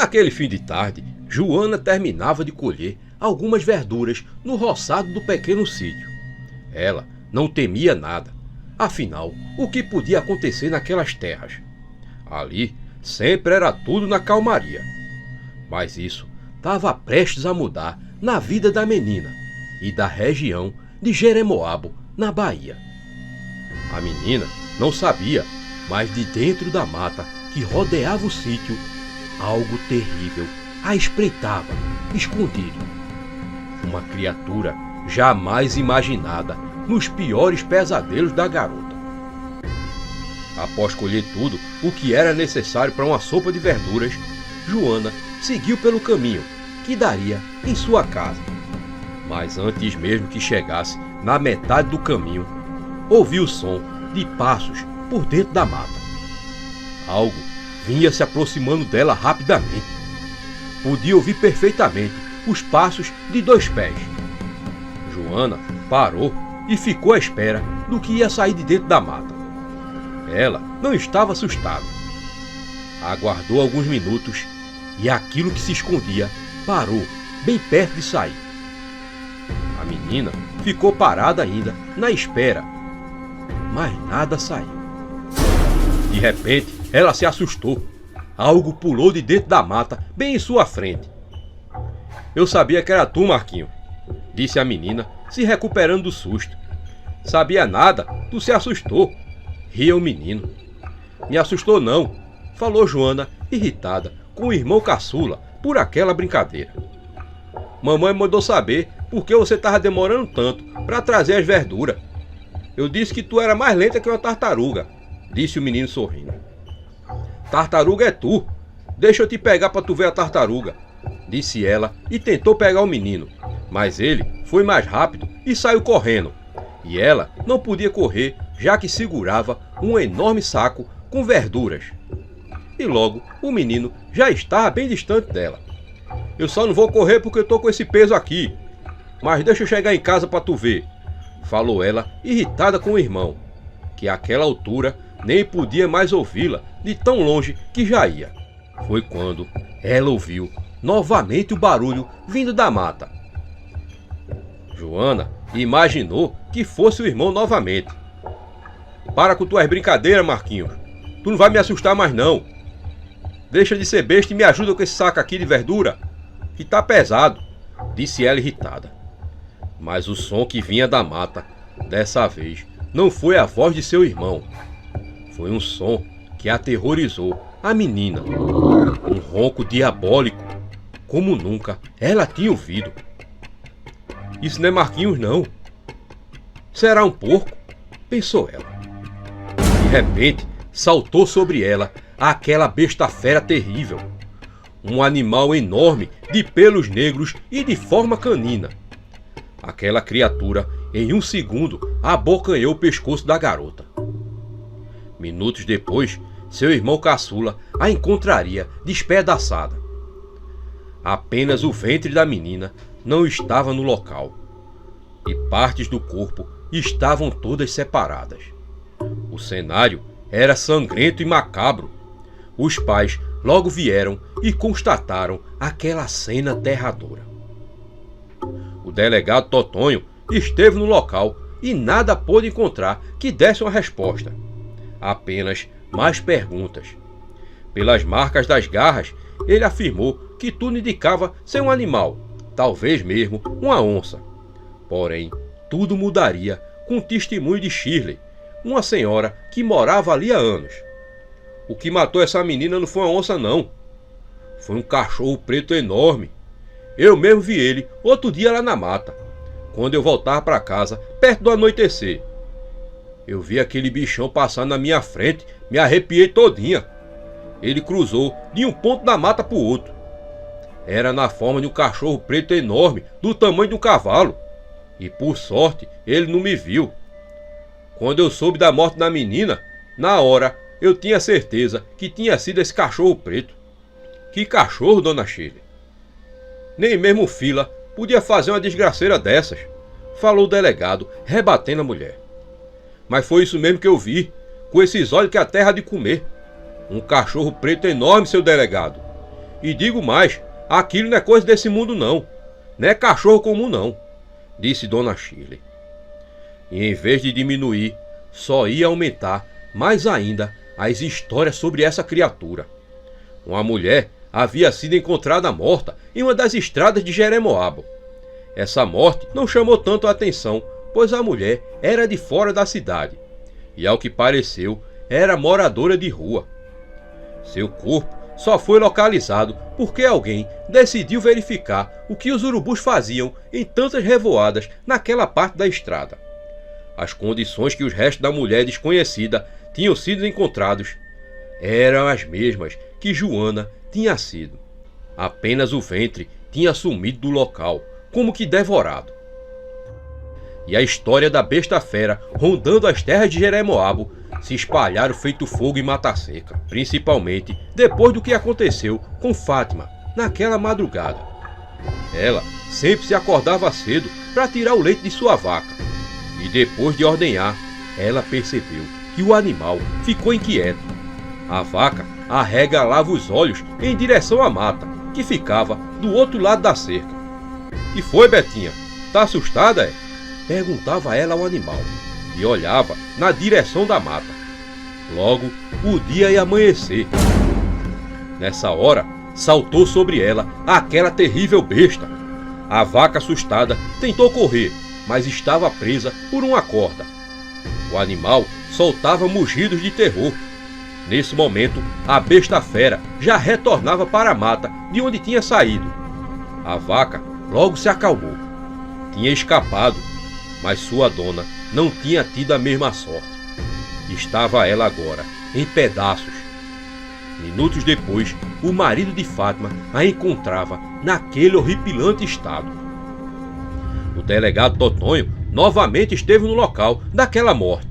Naquele fim de tarde, Joana terminava de colher algumas verduras no roçado do pequeno sítio. Ela não temia nada. Afinal, o que podia acontecer naquelas terras? Ali sempre era tudo na calmaria. Mas isso estava prestes a mudar na vida da menina e da região de Jeremoabo, na Bahia. A menina não sabia, mas de dentro da mata que rodeava o sítio, algo terrível a espreitava, escondido. Uma criatura jamais imaginada nos piores pesadelos da garota. Após colher tudo o que era necessário para uma sopa de verduras, Joana seguiu pelo caminho que daria em sua casa. Mas antes mesmo que chegasse na metade do caminho, ouviu o som de passos por dentro da mata. Algo vinha se aproximando dela rapidamente. Podia ouvir perfeitamente os passos de 2 pés. Joana parou e ficou à espera do que ia sair de dentro da mata. Ela não estava assustada. Aguardou alguns minutos e aquilo que se escondia parou bem perto de sair. A menina ficou parada ainda na espera, mas nada saiu. De repente, ela se assustou. Algo pulou de dentro da mata, bem em sua frente. Eu sabia que era tu, Marquinho, disse a menina, se recuperando do susto. Sabia nada, tu se assustou, ria o menino. Me assustou não, falou Joana, irritada, com o irmão caçula, por aquela brincadeira. Mamãe mandou saber por que você estava demorando tanto para trazer as verduras. Eu disse que tu era mais lenta que uma tartaruga, disse o menino sorrindo. Tartaruga é tu, deixa eu te pegar para tu ver a tartaruga, disse ela e tentou pegar o menino, mas ele foi mais rápido e saiu correndo. E ela não podia correr, já que segurava um enorme saco com verduras. E logo o menino já estava bem distante dela. Eu só não vou correr porque eu tô com esse peso aqui, mas deixa eu chegar em casa para tu ver, falou ela, irritada com o irmão, que àquela altura nem podia mais ouvi-la de tão longe que já ia. Foi quando ela ouviu novamente o barulho vindo da mata. Joana imaginou que fosse o irmão novamente. Para com tuas brincadeiras, Marquinhos. Tu não vai me assustar mais não. Deixa de ser besta e me ajuda com esse saco aqui de verdura, que tá pesado, disse ela irritada. Mas o som que vinha da mata, dessa vez, não foi a voz de seu irmão. Foi um som que aterrorizou a menina. Um ronco diabólico, como nunca ela tinha ouvido. Isso não é Marquinhos não. Será um porco? Pensou ela. De repente, saltou sobre ela aquela besta fera terrível. Um animal enorme, de pelos negros e de forma canina. Aquela criatura, em um segundo, abocanhou o pescoço da garota. Minutos depois, seu irmão caçula a encontraria despedaçada. Apenas o ventre da menina não estava no local, e partes do corpo estavam todas separadas. O cenário era sangrento e macabro. Os pais logo vieram e constataram aquela cena aterradora. O delegado Totonho esteve no local e nada pôde encontrar que desse uma resposta. Apenas mais perguntas. Pelas marcas das garras, ele afirmou que tudo indicava ser um animal, talvez mesmo uma onça. Porém, tudo mudaria com o testemunho de Shirley, uma senhora que morava ali há anos. O que matou essa menina não foi uma onça não. Foi um cachorro preto enorme. Eu mesmo vi ele outro dia lá na mata, quando eu voltava para casa, perto do anoitecer. Eu vi aquele bichão passar na minha frente, me arrepiei todinha. Ele cruzou de um ponto da mata para o outro. Era na forma de um cachorro preto enorme, do tamanho de um cavalo. E por sorte, ele não me viu. Quando eu soube da morte da menina, na hora eu tinha certeza que tinha sido esse cachorro preto. Que cachorro, dona Shirley? Nem mesmo Fila podia fazer uma desgraceira dessas, falou o delegado, rebatendo a mulher. Mas foi isso mesmo que eu vi, com esses olhos que a terra há de comer. Um cachorro preto enorme, seu delegado. E digo mais, aquilo não é coisa desse mundo não. Não é cachorro comum não, disse Dona Shirley. E em vez de diminuir, só ia aumentar mais ainda as histórias sobre essa criatura. Uma mulher havia sido encontrada morta em uma das estradas de Jeremoabo. Essa morte não chamou tanto a atenção, pois a mulher era de fora da cidade e, ao que pareceu, era moradora de rua. Seu corpo só foi localizado porque alguém decidiu verificar o que os urubus faziam em tantas revoadas naquela parte da estrada. As condições que os restos da mulher desconhecida tinham sido encontrados eram as mesmas que Joana tinha sido. Apenas o ventre tinha sumido do local, como que devorado. E a história da besta fera rondando as terras de Jeremoabo se espalharam feito fogo em Mata Seca, principalmente depois do que aconteceu com Fátima naquela madrugada. Ela sempre se acordava cedo para tirar o leite de sua vaca, e depois de ordenhar, ela percebeu que o animal ficou inquieto. A vaca arregalava os olhos em direção à mata, que ficava do outro lado da cerca. "Que foi, Betinha? Tá assustada, é?" perguntava ela ao animal, e olhava na direção da mata. Logo, o dia ia amanhecer. Nessa hora, saltou sobre ela aquela terrível besta. A vaca, assustada, tentou correr, mas estava presa por uma corda. O animal soltava mugidos de terror. Nesse momento, a besta fera já retornava para a mata de onde tinha saído. A vaca logo se acalmou. Tinha escapado, mas sua dona não tinha tido a mesma sorte. Estava ela agora em pedaços. Minutos depois, o marido de Fátima a encontrava naquele horripilante estado. O delegado Totonho novamente esteve no local daquela morte.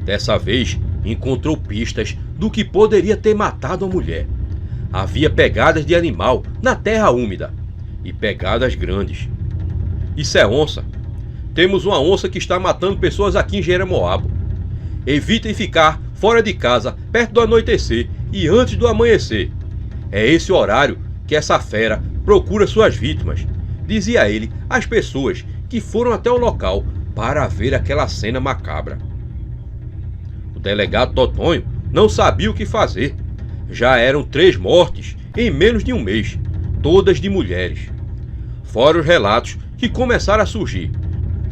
Dessa vez, encontrou pistas do que poderia ter matado a mulher. Havia pegadas de animal na terra úmida, e pegadas grandes. "Isso é onça. Temos uma onça que está matando pessoas aqui em Jeremoabo. Evitem ficar fora de casa perto do anoitecer e antes do amanhecer. É esse o horário que essa fera procura suas vítimas", dizia ele às pessoas que foram até o local para ver aquela cena macabra. O delegado Totonho não sabia o que fazer. Já eram 3 mortes em menos de um mês, todas de mulheres. Fora os relatos que começaram a surgir.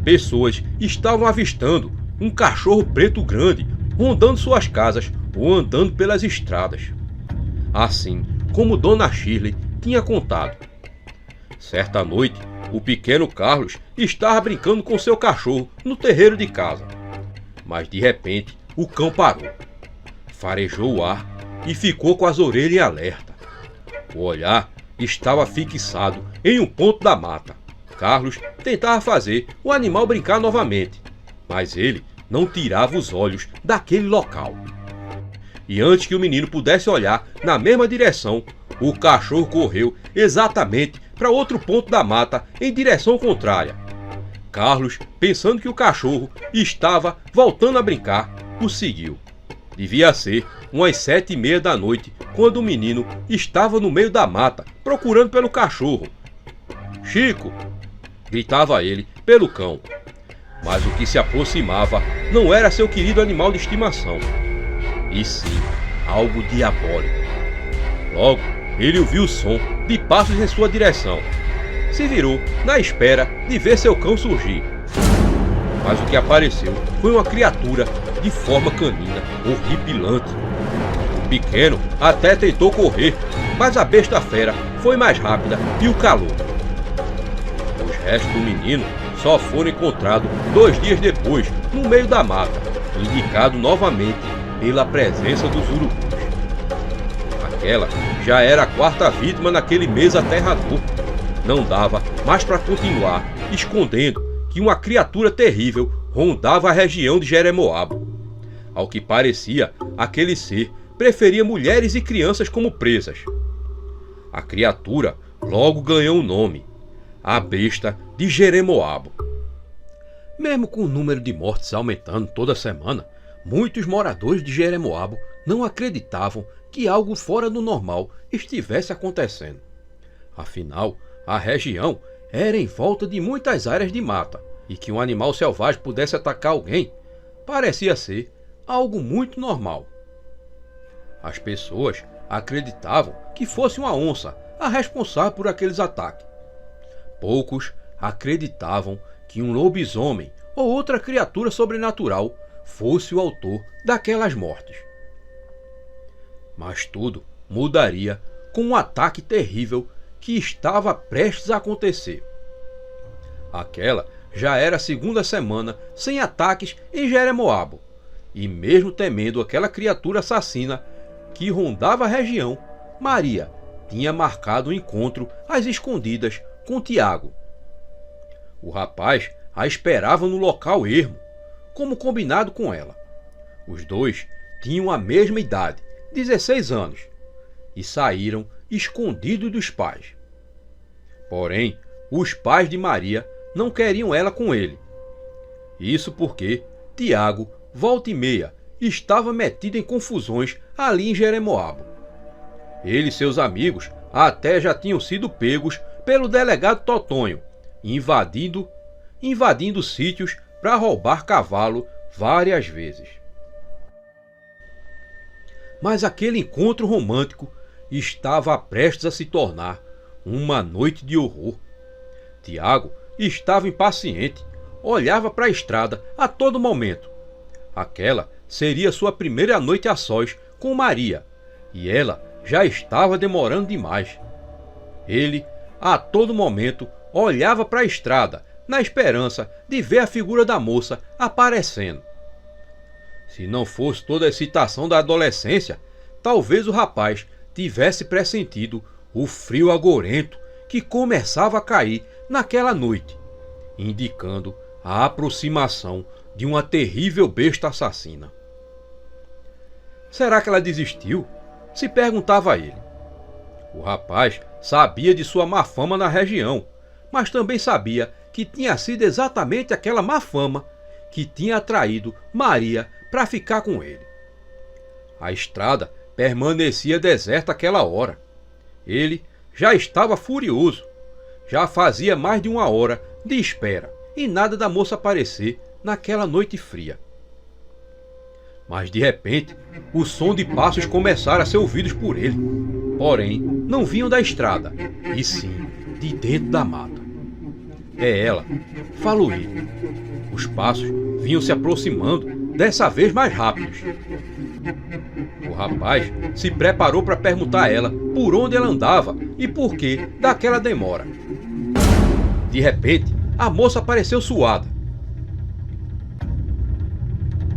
Pessoas estavam avistando um cachorro preto grande rondando suas casas ou andando pelas estradas. Assim como Dona Shirley tinha contado. Certa noite, o pequeno Carlos estava brincando com seu cachorro no terreiro de casa. Mas de repente, o cão parou, farejou o ar e ficou com as orelhas em alerta. O olhar estava fixado em um ponto da mata. Carlos tentava fazer o animal brincar novamente, mas ele não tirava os olhos daquele local. E antes que o menino pudesse olhar na mesma direção, o cachorro correu exatamente para outro ponto da mata em direção contrária. Carlos, pensando que o cachorro estava voltando a brincar, o seguiu. Devia ser umas 7h30 da noite, quando o menino estava no meio da mata, procurando pelo cachorro. "Chico!" gritava ele pelo cão. Mas o que se aproximava não era seu querido animal de estimação, e sim algo diabólico. Logo, ele ouviu o som de passos em sua direção. Se virou na espera de ver seu cão surgir. Mas o que apareceu foi uma criatura de forma canina, horripilante. O pequeno até tentou correr, mas a besta fera foi mais rápida e o calou. Os restos do menino só foram encontrados 2 dias depois, no meio da mata, indicado novamente pela presença dos urubus. Aquela já era a 4ª vítima naquele mês aterrador. Não dava mais para continuar escondendo que uma criatura terrível rondava a região de Jeremoabo. Ao que parecia, aquele ser preferia mulheres e crianças como presas. A criatura logo ganhou o nome: a besta de Jeremoabo. Mesmo com o número de mortes aumentando toda semana, muitos moradores de Jeremoabo não acreditavam que algo fora do normal estivesse acontecendo. Afinal, a região era em volta de muitas áreas de mata, e que um animal selvagem pudesse atacar alguém parecia ser algo muito normal. As pessoas acreditavam que fosse uma onça a responsável por aqueles ataques. Poucos acreditavam que um lobisomem ou outra criatura sobrenatural fosse o autor daquelas mortes. Mas tudo mudaria com um ataque terrível que estava prestes a acontecer. Aquela já era a segunda semana sem ataques em Jeremoabo, e mesmo temendo aquela criatura assassina que rondava a região, Maria tinha marcado um encontro às escondidas com Tiago. O rapaz a esperava no local ermo, como combinado com ela. Os dois tinham a mesma idade, 16 anos, e saíram escondidos dos pais. Porém, os pais de Maria não queriam ela com ele. Isso porque Tiago, volta e meia, estava metido em confusões ali em Jeremoabo. Ele e seus amigos até já tinham sido pegos pelo delegado Totonho, invadindo sítios para roubar cavalo várias vezes. Mas aquele encontro romântico estava prestes a se tornar uma noite de horror. Tiago estava impaciente, olhava para a estrada a todo momento. Aquela seria sua primeira noite a sós com Maria, e ela já estava demorando demais. Ele, a todo momento, olhava para a estrada, na esperança de ver a figura da moça aparecendo. Se não fosse toda a excitação da adolescência, talvez o rapaz tivesse pressentido o frio agorento que começava a cair naquela noite, indicando a aproximação de uma terrível besta assassina. Será que ela desistiu? Se perguntava ele. O rapaz sabia de sua má fama na região, mas também sabia que tinha sido exatamente aquela má fama que tinha atraído Maria para ficar com ele. A estrada permanecia deserta aquela hora. Ele já estava furioso. Já fazia mais de 1 hora de espera e nada da moça aparecer naquela noite fria. Mas de repente, o som de passos começaram a ser ouvidos por ele. Porém, não vinham da estrada, e sim de dentro da mata. É ela, falou ele. Os passos vinham se aproximando, dessa vez mais rápidos. O rapaz se preparou para perguntar a ela por onde ela andava e por que daquela demora. De repente, a moça apareceu suada.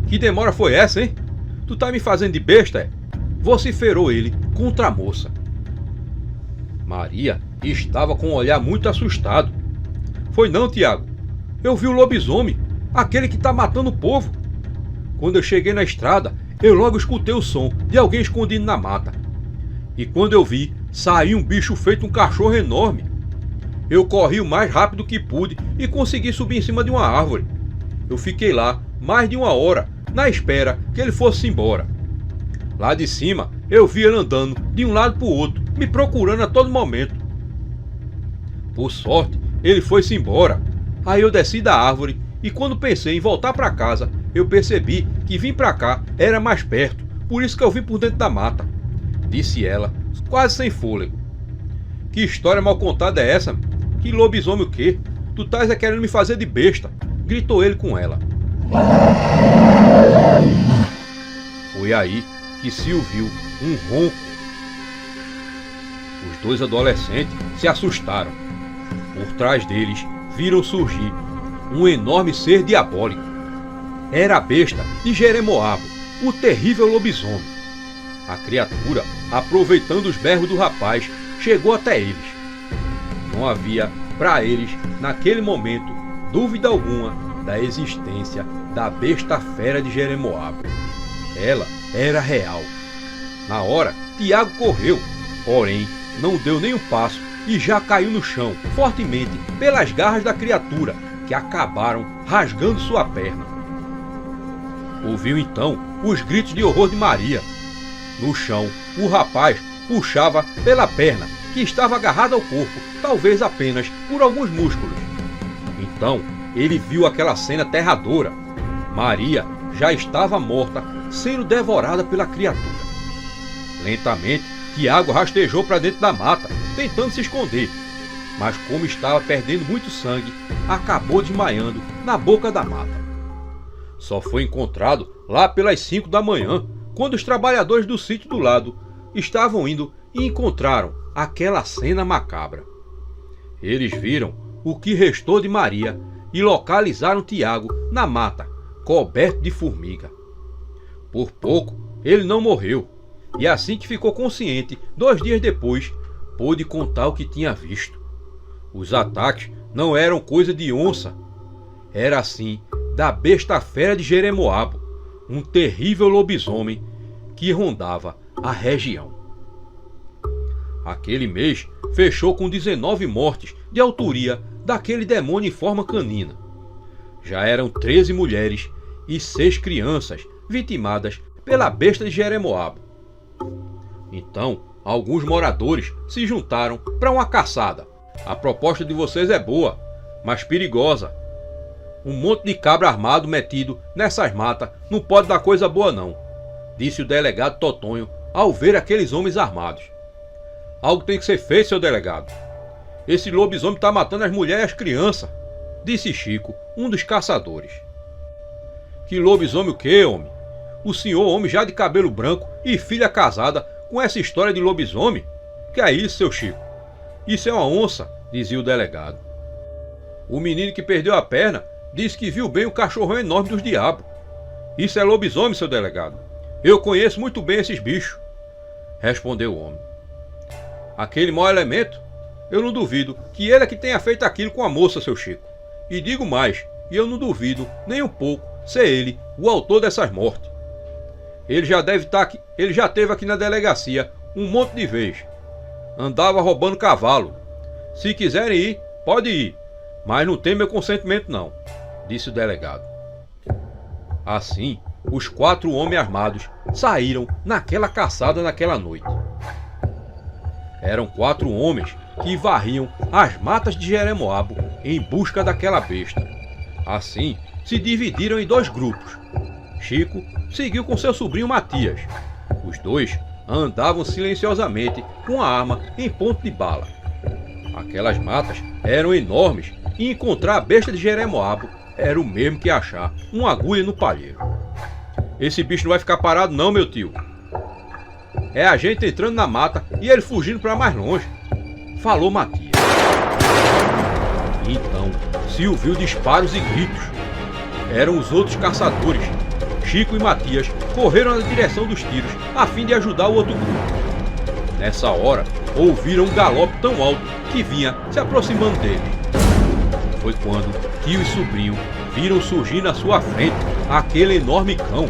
Que demora foi essa, hein? Tu tá me fazendo de besta, é? Vociferou ele contra a moça. Maria estava com um olhar muito assustado. Foi não, Tiago. Eu vi o lobisomem, aquele que tá matando o povo. Quando eu cheguei na estrada, eu logo escutei o som de alguém escondido na mata. E quando eu vi, saiu um bicho feito um cachorro enorme. Eu corri o mais rápido que pude e consegui subir em cima de uma árvore. Eu fiquei lá mais de 1 hora, na espera que ele fosse embora. Lá de cima, eu vi ele andando de um lado para o outro, me procurando a todo momento. Por sorte, ele foi-se embora. Aí eu desci da árvore e quando pensei em voltar para casa, eu percebi que vir para cá era mais perto, por isso que eu vim por dentro da mata, disse ela, quase sem fôlego. Que história mal contada é essa? Que lobisomem o quê? Tu estás querendo me fazer de besta, gritou ele com ela. Foi aí que se ouviu um ronco. Os dois adolescentes se assustaram. Por trás deles viram surgir um enorme ser diabólico. Era a besta de Jeremoabo, o terrível lobisomem. A criatura, aproveitando os berros do rapaz, chegou até eles. Não havia, para eles, naquele momento, dúvida alguma da existência da besta fera de Jeremoabo. Ela era real. Na hora, Tiago correu, porém não deu nem um passo e já caiu no chão, fortemente, pelas garras da criatura, que acabaram rasgando sua perna. Ouviu então os gritos de horror de Maria. No chão, o rapaz puxava pela perna, que estava agarrada ao corpo, talvez apenas por alguns músculos. Então, ele viu aquela cena aterradora. Maria já estava morta, sendo devorada pela criatura. Lentamente, Tiago rastejou para dentro da mata, tentando se esconder. Mas como estava perdendo muito sangue, acabou desmaiando na boca da mata. Só foi encontrado lá pelas 5 da manhã, quando os trabalhadores do sítio do lado estavam indo e encontraram aquela cena macabra. Eles viram o que restou de Maria e localizaram Tiago na mata, coberto de formiga. Por pouco, ele não morreu, e assim que ficou consciente, 2 dias depois, pôde contar o que tinha visto. Os ataques não eram coisa de onça, era assim da besta fera de Jeremoabo, um terrível lobisomem que rondava a região. Aquele mês fechou com 19 mortes de autoria daquele demônio em forma canina. Já eram 13 mulheres e 6 crianças vitimadas pela besta de Jeremoabo. Então, alguns moradores se juntaram para uma caçada. A proposta de vocês é boa, mas perigosa. Um monte de cabra armado metido nessas matas não pode dar coisa boa não, disse o delegado Totonho ao ver aqueles homens armados. Algo tem que ser feito, seu delegado. Esse lobisomem está matando as mulheres e as crianças, disse Chico, um dos caçadores. Que lobisomem o quê, homem? O senhor, homem já de cabelo branco e filha casada, com essa história de lobisomem? Que é isso, seu Chico? Isso é uma onça, dizia o delegado. O menino que perdeu a perna disse que viu bem o cachorrão enorme dos diabos. Isso é lobisomem, seu delegado. Eu conheço muito bem esses bichos, respondeu o homem. Aquele mau elemento? Eu não duvido que ele é que tenha feito aquilo com a moça, seu Chico. E digo mais, e eu não duvido nem um pouco ser ele o autor dessas mortes. Ele já deve estar aqui, ele já esteve aqui na delegacia um monte de vezes. Andava roubando cavalo. Se quiserem ir, pode ir, mas não tem meu consentimento não, disse o delegado. Assim, os 4 homens armados saíram naquela caçada naquela noite. Eram 4 homens que varriam as matas de Jeremoabo em busca daquela besta. Assim, se dividiram em 2 grupos. Chico seguiu com seu sobrinho Matias. Os dois andavam silenciosamente com a arma em ponto de bala. Aquelas matas eram enormes e encontrar a besta de Jeremoabo era o mesmo que achar uma agulha no palheiro. Esse bicho não vai ficar parado não, meu tio. É a gente entrando na mata e ele fugindo para mais longe, falou Matias. Então se ouviu disparos e gritos. Eram os outros caçadores. Chico e Matias correram na direção dos tiros a fim de ajudar o outro grupo. Nessa hora, ouviram um galope tão alto que vinha se aproximando deles. Foi quando tio e sobrinho viram surgir na sua frente aquele enorme cão.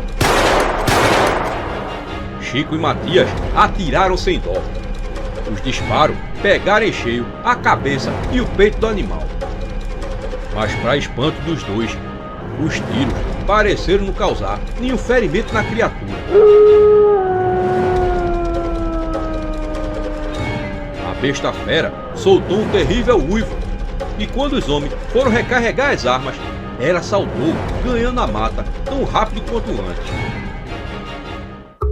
Chico e Matias atiraram sem dó. Os disparos pegaram em cheio a cabeça e o peito do animal. Mas para espanto dos dois, os tiros pareceram não causar nenhum ferimento na criatura. A besta fera soltou um terrível uivo, e quando os homens foram recarregar as armas, ela saltou, ganhando a mata tão rápido quanto antes.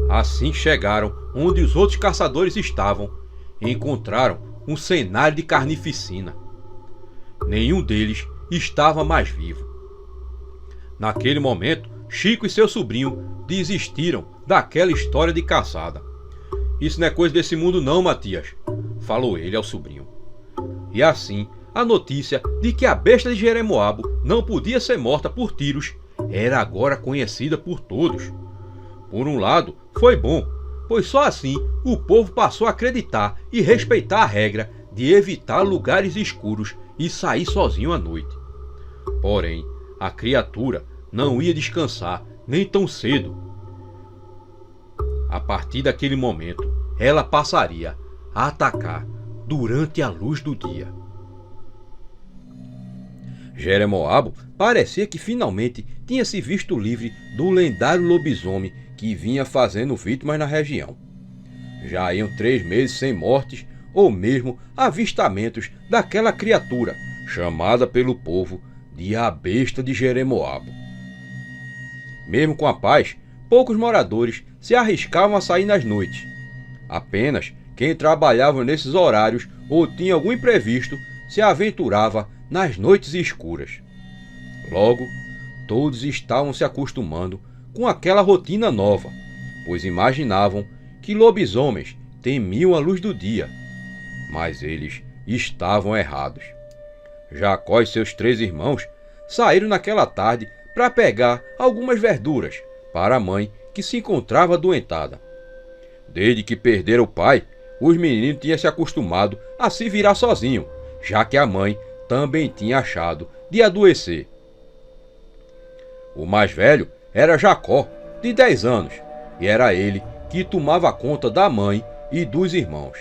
Assim chegaram onde os outros caçadores estavam e encontraram um cenário de carnificina. Nenhum deles estava mais vivo. Naquele momento, Chico e seu sobrinho desistiram daquela história de caçada. Isso não é coisa desse mundo não, Matias, falou ele ao sobrinho. E assim, a notícia de que a besta de Jeremoabo não podia ser morta por tiros era agora conhecida por todos. Por um lado, foi bom, pois só assim o povo passou a acreditar e respeitar a regra de evitar lugares escuros e sair sozinho à noite. Porém, a criatura não ia descansar nem tão cedo. A partir daquele momento, ela passaria a atacar durante a luz do dia. Jeremoabo parecia que finalmente tinha se visto livre do lendário lobisomem que vinha fazendo vítimas na região. Já iam 3 meses sem mortes ou mesmo avistamentos daquela criatura chamada pelo povo de a besta de Jeremoabo. Mesmo com a paz, poucos moradores se arriscavam a sair nas noites. Apenas quem trabalhava nesses horários ou tinha algum imprevisto se aventurava nas noites escuras. Logo, todos estavam se acostumando com aquela rotina nova, pois imaginavam que lobisomens temiam a luz do dia. Mas eles estavam errados. Jacó e seus 3 irmãos saíram naquela tarde para pegar algumas verduras para a mãe que se encontrava adoentada. Desde que perderam o pai, os meninos tinham se acostumado a se virar sozinho, já que a mãe também tinha achado de adoecer. O mais velho era Jacó, de 10 anos, e era ele que tomava conta da mãe e dos irmãos.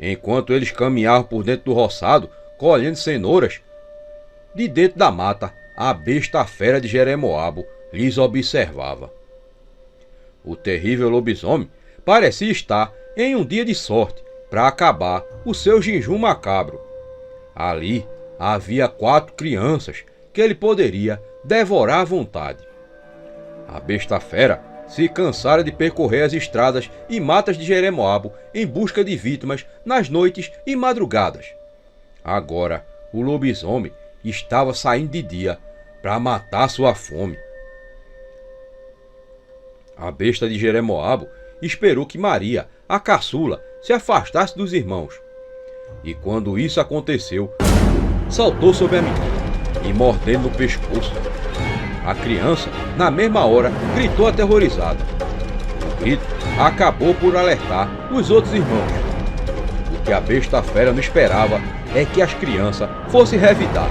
Enquanto eles caminhavam por dentro do roçado, colhendo cenouras, de dentro da mata, a besta fera de Jeremoabo lhes observava. O terrível lobisomem parecia estar em um dia de sorte para acabar o seu jejum macabro. Ali havia 4 crianças que ele poderia devorar à vontade. A besta fera se cansara de percorrer as estradas e matas de Jeremoabo em busca de vítimas nas noites e madrugadas. Agora o lobisomem estava saindo de dia para matar sua fome. A besta de Jeremoabo esperou que Maria, a caçula, se afastasse dos irmãos. E quando isso aconteceu, saltou sobre a menina e mordendo no pescoço. A criança, na mesma hora, gritou aterrorizada. O grito acabou por alertar os outros irmãos. O que a besta fera não esperava é que as crianças fossem revidar.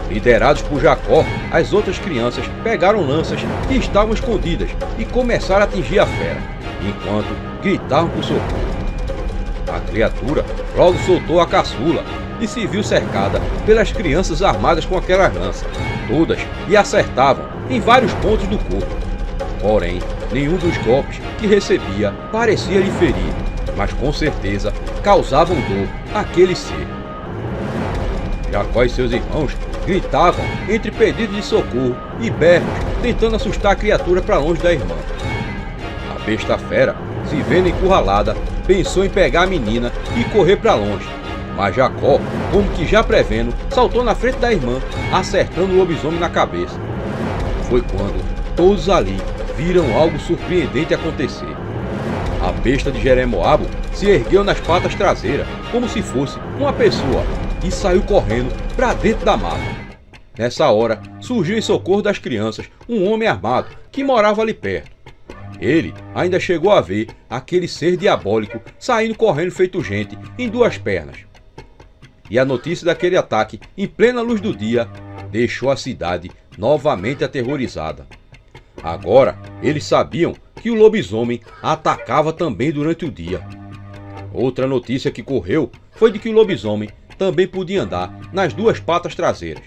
Liderados por Jacó, as outras crianças pegaram lanças que estavam escondidas e começaram a atingir a fera, enquanto gritavam por socorro. A criatura logo soltou a caçula e se viu cercada pelas crianças armadas com aquelas lanças, todas lhe acertavam em vários pontos do corpo. Porém, nenhum dos golpes que recebia parecia lhe ferir, mas com certeza causavam dor àquele ser. Jacó e seus irmãos gritavam entre pedidos de socorro e berros, tentando assustar a criatura para longe da irmã. A besta fera, se vendo encurralada, pensou em pegar a menina e correr para longe, mas Jacó, como que já prevendo, saltou na frente da irmã, acertando o lobisomem na cabeça. Foi quando todos ali viram algo surpreendente acontecer. A besta de Jeremoabo se ergueu nas patas traseiras, como se fosse uma pessoa, e saiu correndo para dentro da mata. Nessa hora, surgiu em socorro das crianças um homem armado que morava ali perto. Ele ainda chegou a ver aquele ser diabólico saindo correndo feito gente em 2 pernas. E a notícia daquele ataque, em plena luz do dia, deixou a cidade novamente aterrorizada. Agora, eles sabiam que o lobisomem atacava também durante o dia. Outra notícia que correu foi de que o lobisomem também podia andar nas 2 patas traseiras.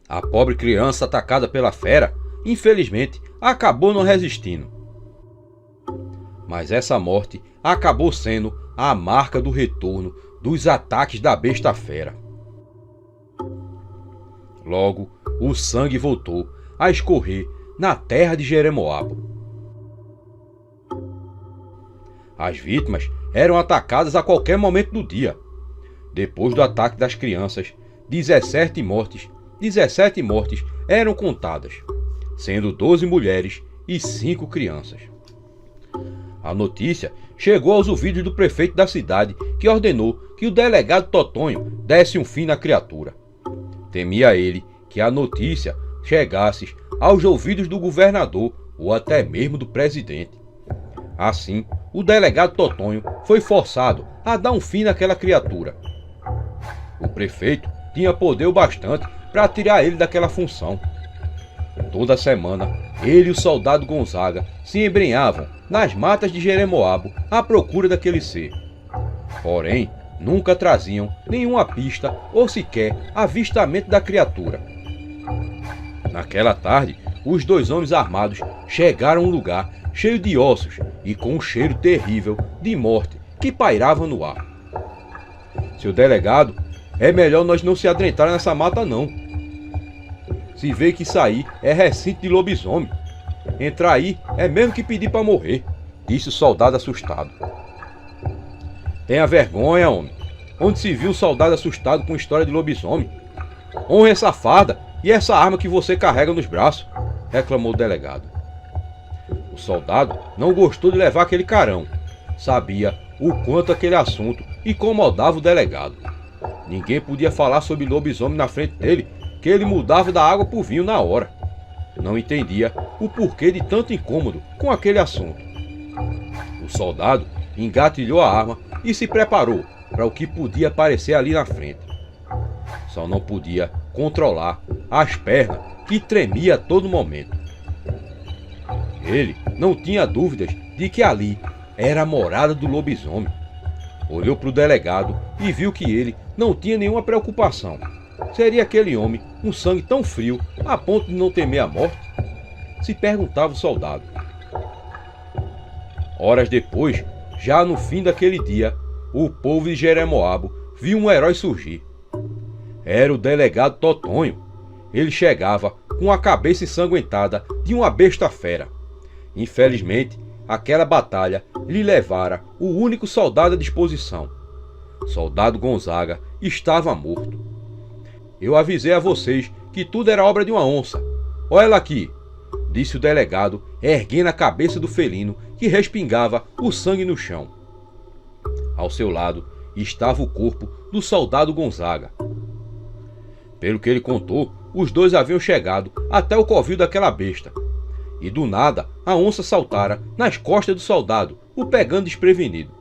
A pobre criança atacada pela fera, infelizmente, acabou não resistindo. Mas essa morte acabou sendo a marca do retorno dos ataques da besta fera. Logo, o sangue voltou a escorrer na terra de Jeremoabo. As vítimas eram atacadas a qualquer momento do dia. Depois do ataque das crianças, 17 mortes eram contadas, sendo 12 mulheres e 5 crianças. A notícia chegou aos ouvidos do prefeito da cidade, que ordenou que o delegado Totonho desse um fim na criatura. Temia ele que a notícia chegasse aos ouvidos do governador ou até mesmo do presidente. Assim, o delegado Totonho foi forçado a dar um fim naquela criatura. O prefeito tinha poder o bastante para tirar ele daquela função. Toda semana, ele e o soldado Gonzaga se embrenhavam nas matas de Jeremoabo à procura daquele ser. Porém, nunca traziam nenhuma pista ou sequer avistamento da criatura. Naquela tarde, os 2 homens armados chegaram a um lugar cheio de ossos e com um cheiro terrível de morte que pairava no ar. Seu delegado, é melhor nós não se adentrar nessa mata não. Se vê que isso aí é recinto de lobisomem. Entrar aí é mesmo que pedir para morrer, disse o soldado assustado. Tenha vergonha, homem. Onde se viu um soldado assustado com história de lobisomem? Honre essa farda e essa arma que você carrega nos braços, reclamou o delegado. O soldado não gostou de levar aquele carão. Sabia o quanto aquele assunto incomodava o delegado. Ninguém podia falar sobre lobisomem na frente dele, que ele mudava da água pro vinho na hora. Não entendia o porquê de tanto incômodo com aquele assunto. O soldado engatilhou a arma e se preparou para o que podia aparecer ali na frente. Só não podia controlar as pernas que tremia a todo momento. Ele não tinha dúvidas de que ali era a morada do lobisomem. Olhou para o delegado e viu que ele não tinha nenhuma preocupação. Seria aquele homem um sangue tão frio a ponto de não temer a morte? Se perguntava o soldado. Horas depois, já no fim daquele dia, o povo de Jeremoabo viu um herói surgir. Era o delegado Totonho. Ele chegava com a cabeça ensanguentada de uma besta fera. Infelizmente, aquela batalha lhe levara o único soldado à disposição. Soldado Gonzaga estava morto. Eu avisei a vocês que tudo era obra de uma onça. Olha ela aqui, disse o delegado, erguendo a cabeça do felino que respingava o sangue no chão. Ao seu lado estava o corpo do soldado Gonzaga. Pelo que ele contou, os dois haviam chegado até o covil daquela besta. E do nada, a onça saltara nas costas do soldado, o pegando desprevenido.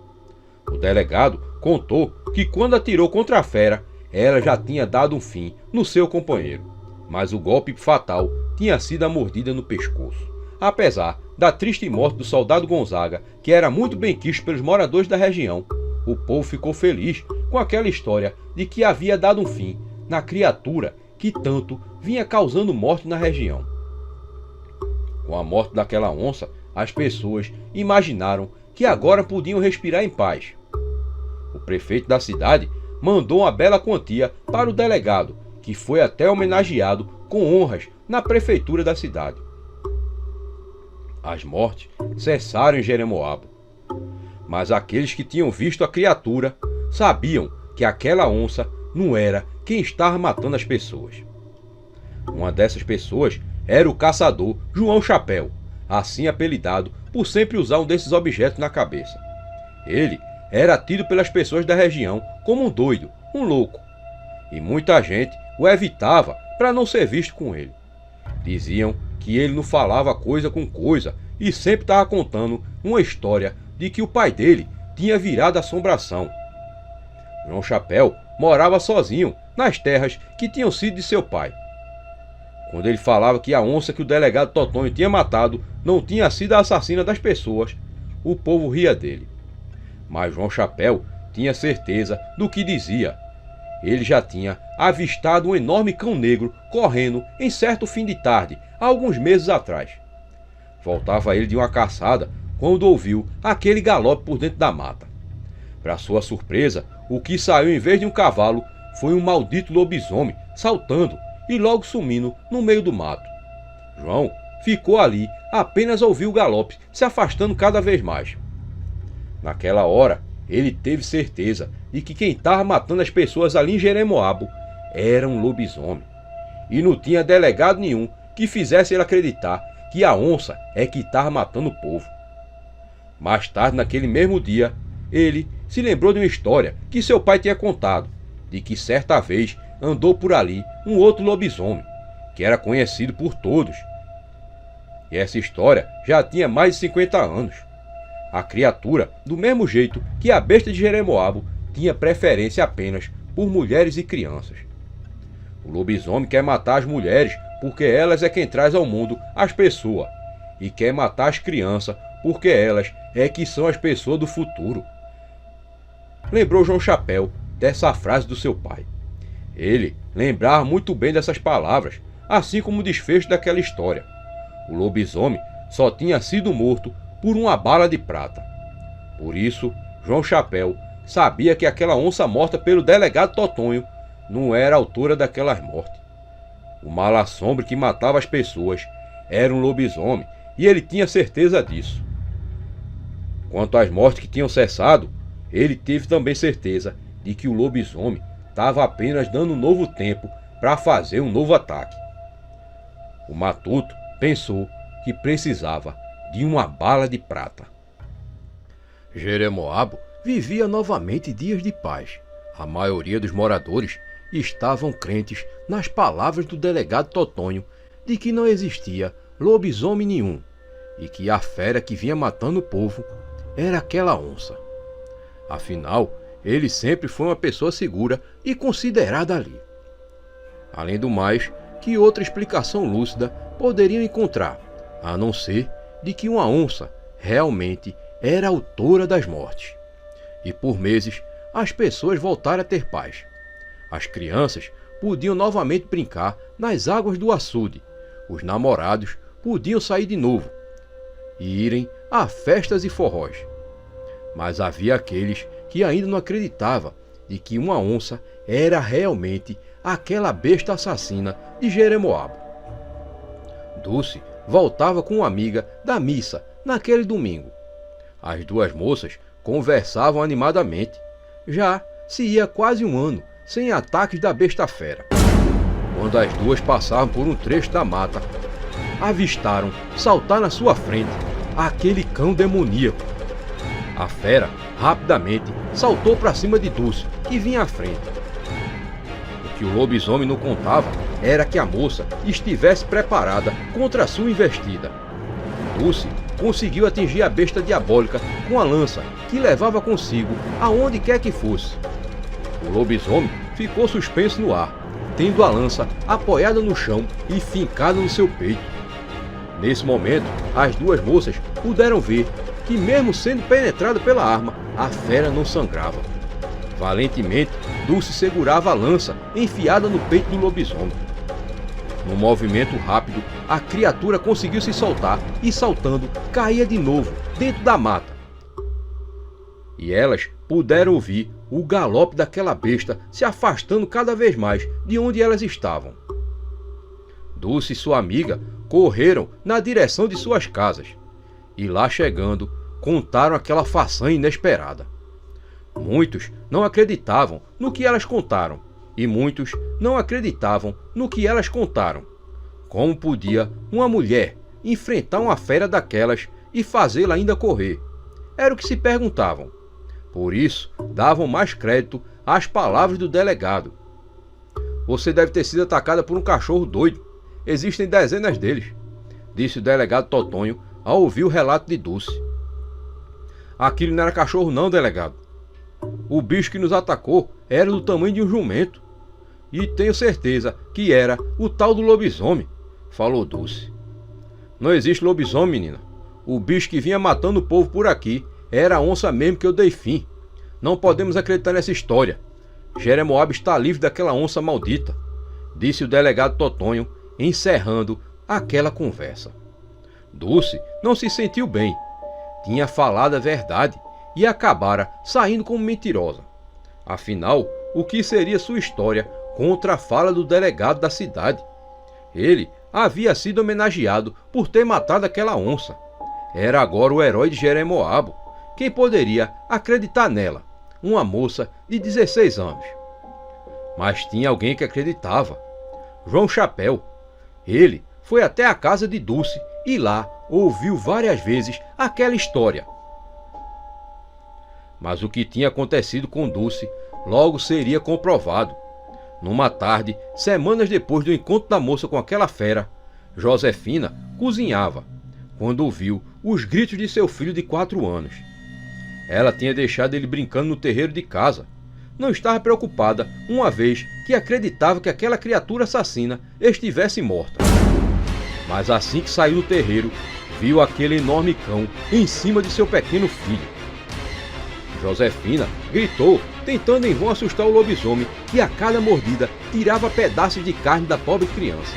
O delegado contou que quando atirou contra a fera, ela já tinha dado um fim no seu companheiro. Mas o golpe fatal tinha sido a mordida no pescoço. Apesar da triste morte do soldado Gonzaga, que era muito bem quisto pelos moradores da região, o povo ficou feliz com aquela história de que havia dado um fim na criatura que tanto vinha causando morte na região. Com a morte daquela onça, as pessoas imaginaram que agora podiam respirar em paz. O prefeito da cidade mandou uma bela quantia para o delegado, que foi até homenageado com honras na prefeitura da cidade. As mortes cessaram em Jeremoabo, mas aqueles que tinham visto a criatura sabiam que aquela onça não era quem estava matando as pessoas. Uma dessas pessoas era o caçador João Chapéu, assim apelidado por sempre usar um desses objetos na cabeça. Ele era tido pelas pessoas da região como um doido, um louco, e muita gente o evitava para não ser visto com ele. Diziam que ele não falava coisa com coisa e sempre estava contando uma história de que o pai dele tinha virado assombração. João Chapéu morava sozinho nas terras que tinham sido de seu pai. Quando ele falava que a onça que o delegado Totonho tinha matado não tinha sido a assassina das pessoas, o povo ria dele. Mas João Chapéu tinha certeza do que dizia. Ele já tinha avistado um enorme cão negro correndo em certo fim de tarde, há alguns meses atrás. Voltava ele de uma caçada quando ouviu aquele galope por dentro da mata. Para sua surpresa, o que saiu em vez de um cavalo foi um maldito lobisomem saltando e logo sumindo no meio do mato. João ficou ali apenas a ouvir o galope se afastando cada vez mais. Naquela hora, ele teve certeza de que quem estava matando as pessoas ali em Jeremoabo era um lobisomem. E não tinha delegado nenhum que fizesse ele acreditar que a onça é que estava matando o povo. Mais tarde, naquele mesmo dia, ele se lembrou de uma história que seu pai tinha contado, de que certa vez andou por ali um outro lobisomem, que era conhecido por todos. E essa história já tinha mais de 50 anos. A criatura, do mesmo jeito que a besta de Jeremoabo, tinha preferência apenas por mulheres e crianças. O lobisomem quer matar as mulheres porque elas é quem traz ao mundo as pessoas, e quer matar as crianças porque elas é que são as pessoas do futuro. Lembrou João Chapéu dessa frase do seu pai. Ele lembrava muito bem dessas palavras, assim como o desfecho daquela história. O lobisomem só tinha sido morto por uma bala de prata. Por isso, João Chapéu sabia que aquela onça morta pelo delegado Totonho não era a autora daquelas mortes. O mal-assombre que matava as pessoas era um lobisomem, e ele tinha certeza disso. Quanto às mortes que tinham cessado, ele teve também certeza de que o lobisomem estava apenas dando um novo tempo para fazer um novo ataque. O matuto pensou que precisava de uma bala de prata. Jeremoabo vivia novamente dias de paz. A maioria dos moradores estavam crentes nas palavras do delegado Totonho de que não existia lobisomem nenhum e que a fera que vinha matando o povo era aquela onça. Afinal, ele sempre foi uma pessoa segura e considerada ali. Além do mais, que outra explicação lúcida poderiam encontrar, a não ser de que uma onça realmente era a autora das mortes. E por meses, as pessoas voltaram a ter paz. As crianças podiam novamente brincar nas águas do açude. Os namorados podiam sair de novo e irem a festas e forrós. Mas havia aqueles que ainda não acreditavam de que uma onça era realmente aquela besta assassina de Jeremoabo. Dulce voltava com uma amiga da missa naquele domingo. As duas moças conversavam animadamente. Já se ia quase um ano sem ataques da besta fera. Quando as duas passavam por um trecho da mata, avistaram saltar na sua frente aquele cão demoníaco. A fera rapidamente saltou para cima de Dulce, que vinha à frente. O que o lobisomem não contava era que a moça estivesse preparada contra a sua investida. Dulce conseguiu atingir a besta diabólica com a lança que levava consigo aonde quer que fosse. O lobisomem ficou suspenso no ar, tendo a lança apoiada no chão e fincada no seu peito. Nesse momento, as duas moças puderam ver que, mesmo sendo penetrada pela arma, a fera não sangrava. Valentemente, Dulce segurava a lança enfiada no peito do lobisomem. Num movimento rápido, a criatura conseguiu se soltar e, saltando, caía de novo dentro da mata. E elas puderam ouvir o galope daquela besta se afastando cada vez mais de onde elas estavam. Dulce e sua amiga correram na direção de suas casas e, lá chegando, contaram aquela façanha inesperada. Muitos não acreditavam no que elas contaram e muitos não acreditavam no que elas contaram. Como podia uma mulher enfrentar uma fera daquelas e fazê-la ainda correr? Era o que se perguntavam. Por isso, davam mais crédito às palavras do delegado. Você deve ter sido atacada por um cachorro doido. Existem dezenas deles, disse o delegado Totonho ao ouvir o relato de Dulce. Aquilo não era cachorro não, delegado. O bicho que nos atacou era do tamanho de um jumento. E tenho certeza que era o tal do lobisomem, falou Dulce. Não existe lobisomem, menina. O bicho que vinha matando o povo por aqui era a onça mesmo que eu dei fim. Não podemos acreditar nessa história. Jeremoabo está livre daquela onça maldita, disse o delegado Totonho, encerrando aquela conversa. Dulce não se sentiu bem. Tinha falado a verdade e acabara saindo como mentirosa. Afinal, o que seria sua história contra a fala do delegado da cidade? Ele havia sido homenageado por ter matado aquela onça. Era agora o herói de Jeremoabo. Quem poderia acreditar nela? Uma moça de 16 anos. Mas tinha alguém que acreditava. João Chapéu. Ele foi até a casa de Dulce e lá ouviu várias vezes aquela história. Mas o que tinha acontecido com Dulce logo seria comprovado. Numa tarde, semanas depois do encontro da moça com aquela fera, Josefina cozinhava, quando ouviu os gritos de seu filho de 4 anos. Ela tinha deixado ele brincando no terreiro de casa. Não estava preocupada, uma vez que acreditava que aquela criatura assassina estivesse morta. Mas assim que saiu do terreiro, viu aquele enorme cão em cima de seu pequeno filho. Josefina gritou, tentando em vão assustar o lobisomem, que a cada mordida tirava pedaços de carne da pobre criança.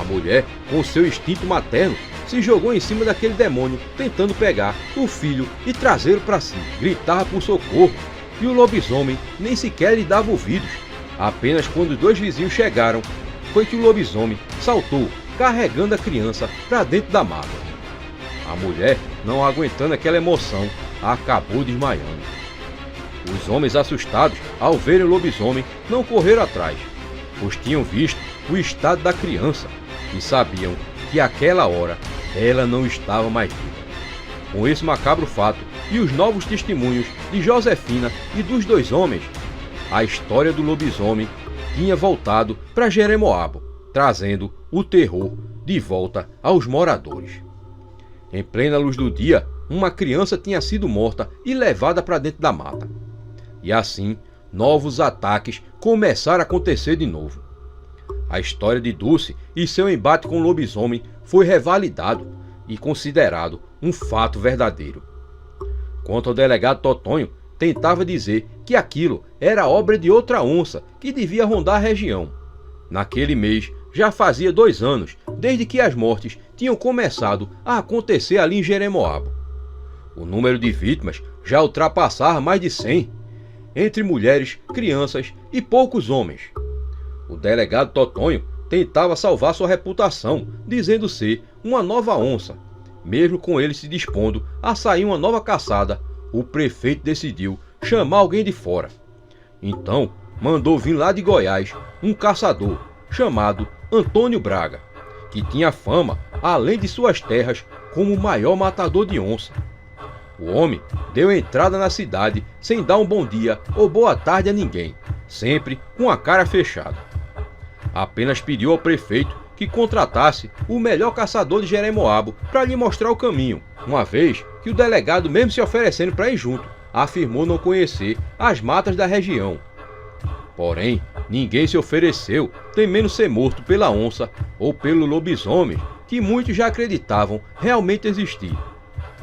A mulher, com seu instinto materno, se jogou em cima daquele demônio, tentando pegar o filho e trazê-lo para si. Gritava por socorro, e o lobisomem nem sequer lhe dava ouvidos. Apenas quando os dois vizinhos chegaram, foi que o lobisomem saltou, carregando a criança para dentro da mata. A mulher, não aguentando aquela emoção, acabou desmaiando. Os homens, assustados ao verem o lobisomem, não correram atrás, pois tinham visto o estado da criança e sabiam que àquela hora ela não estava mais viva. Com esse macabro fato e os novos testemunhos de Josefina e dos dois homens, a história do lobisomem tinha voltado para Jeremoabo, trazendo o terror de volta aos moradores. Em plena luz do dia, uma criança tinha sido morta e levada para dentro da mata. E assim, novos ataques começaram a acontecer de novo. A história de Dulce e seu embate com o lobisomem foi revalidado e considerado um fato verdadeiro. Quanto ao delegado Totonho, tentava dizer que aquilo era obra de outra onça que devia rondar a região. Naquele mês, já fazia 2 anos desde que as mortes tinham começado a acontecer ali em Jeremoabo. O número de vítimas já ultrapassava mais de 100, entre mulheres, crianças e poucos homens. O delegado Totonho tentava salvar sua reputação, dizendo ser uma nova onça. Mesmo com ele se dispondo a sair uma nova caçada, o prefeito decidiu chamar alguém de fora. Então, mandou vir lá de Goiás um caçador chamado Antônio Braga, que tinha fama, além de suas terras, como o maior matador de onça. O homem deu entrada na cidade sem dar um bom dia ou boa tarde a ninguém, sempre com a cara fechada. Apenas pediu ao prefeito que contratasse o melhor caçador de Jeremoabo para lhe mostrar o caminho, uma vez que o delegado, mesmo se oferecendo para ir junto, afirmou não conhecer as matas da região. Porém, ninguém se ofereceu, temendo ser morto pela onça ou pelo lobisomem, que muitos já acreditavam realmente existir.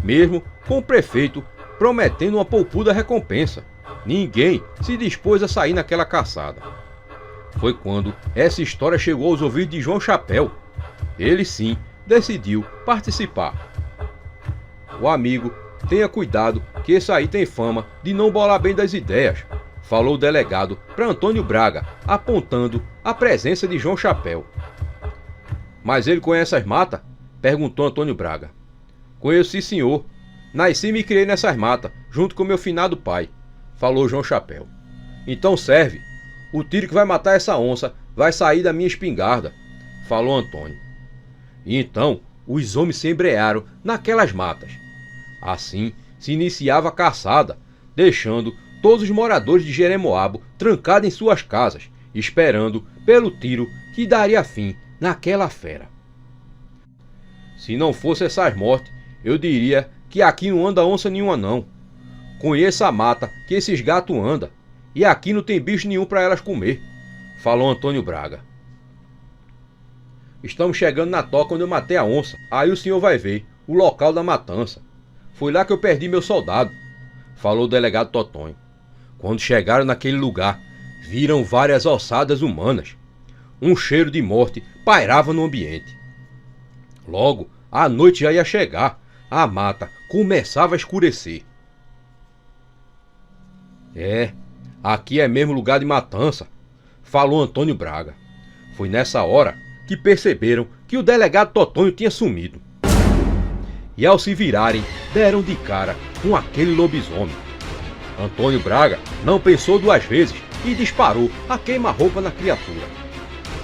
Mesmo com o prefeito prometendo uma poupuda recompensa, ninguém se dispôs a sair naquela caçada. Foi quando essa história chegou aos ouvidos de João Chapéu. Ele sim decidiu participar. O amigo, tenha cuidado que esse aí tem fama de não bolar bem das ideias, falou o delegado para Antônio Braga, apontando a presença de João Chapéu. Mas ele conhece as matas? Perguntou Antônio Braga. Conheço sim, senhor. Nasci e me criei nessas matas, junto com meu finado pai, falou João Chapéu. Então serve. O tiro que vai matar essa onça vai sair da minha espingarda, falou Antônio. E então os homens se embrearam naquelas matas. Assim se iniciava a caçada, deixando todos os moradores de Jeremoabo trancados em suas casas, esperando pelo tiro que daria fim naquela fera. Se não fosse essas mortes, eu diria que aqui não anda onça nenhuma não. Conheça a mata que esses gatos andam, e aqui não tem bicho nenhum para elas comer, falou Antônio Braga. Estamos chegando na toca onde eu matei a onça, aí o senhor vai ver o local da matança. Foi lá que eu perdi meu soldado, falou o delegado Totonho. Quando chegaram naquele lugar, viram várias ossadas humanas. Um cheiro de morte pairava no ambiente. Logo, a noite já ia chegar, a mata começava a escurecer. Aqui é mesmo lugar de matança, falou Antônio Braga. Foi nessa hora que perceberam que o delegado Totonho tinha sumido. E ao se virarem, deram de cara com aquele lobisomem. Antônio Braga não pensou 2 vezes e disparou a queima-roupa na criatura.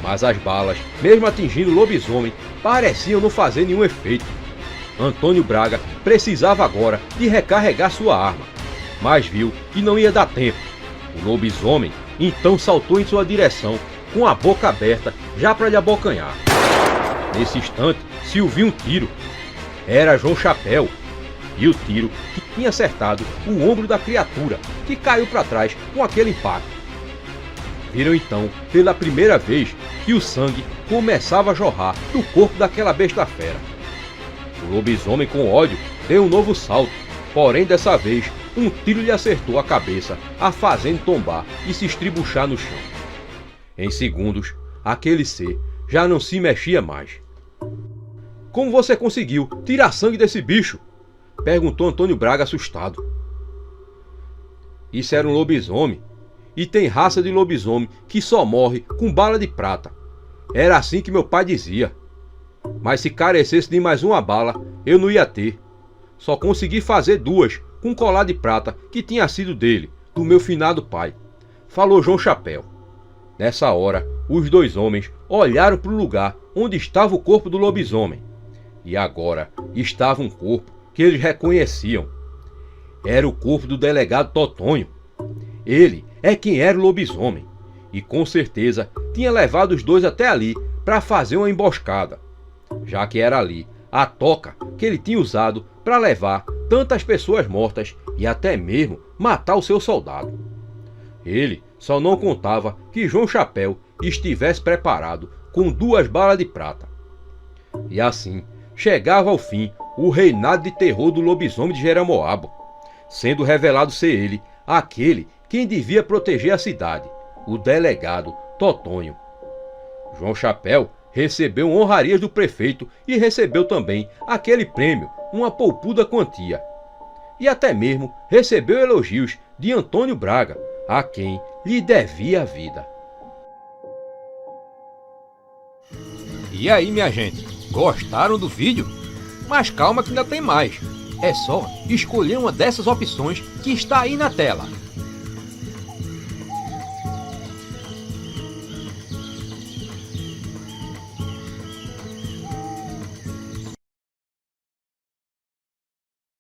Mas as balas, mesmo atingindo o lobisomem, pareciam não fazer nenhum efeito. Antônio Braga precisava agora de recarregar sua arma, mas viu que não ia dar tempo. O lobisomem então saltou em sua direção, com a boca aberta, já para lhe abocanhar. Nesse instante, se ouviu um tiro. Era João Chapéu, e o tiro que tinha acertado o ombro da criatura, que caiu para trás com aquele impacto. Viram então, pela primeira vez, que o sangue começava a jorrar do corpo daquela besta fera. O lobisomem, com ódio, deu um novo salto, porém dessa vez um tiro lhe acertou a cabeça, a fazendo tombar e se estribuchar no chão. Em segundos, aquele ser já não se mexia mais. como você conseguiu tirar sangue desse bicho? Perguntou Antônio Braga assustado. Isso era um lobisomem, e tem raça de lobisomem que só morre com bala de prata. Era assim que meu pai dizia. Mas se carecesse de mais uma bala, eu não ia ter. Só consegui fazer 2 com colar de prata que tinha sido dele, do meu finado pai. Falou João Chapéu. Nessa hora, os 2 homens olharam para o lugar onde estava o corpo do lobisomem. E agora estava um corpo que eles reconheciam. Era o corpo do delegado Totonho. Ele é quem era o lobisomem. E com certeza tinha levado os 2 até ali para fazer uma emboscada. Já que era ali a toca que ele tinha usado para levar tantas pessoas mortas e até mesmo matar o seu soldado. Ele só não contava que João Chapéu estivesse preparado com 2 balas de prata. E assim chegava ao fim o reinado de terror do lobisomem de Jeremoabo, sendo revelado ser ele aquele quem devia proteger a cidade, o delegado Totonho. João Chapéu recebeu honrarias do prefeito e recebeu também aquele prêmio, uma poupuda quantia. E até mesmo recebeu elogios de Antônio Braga, a quem lhe devia a vida. E aí, minha gente, gostaram do vídeo? Mas calma que ainda tem mais. É só escolher uma dessas opções que está aí na tela.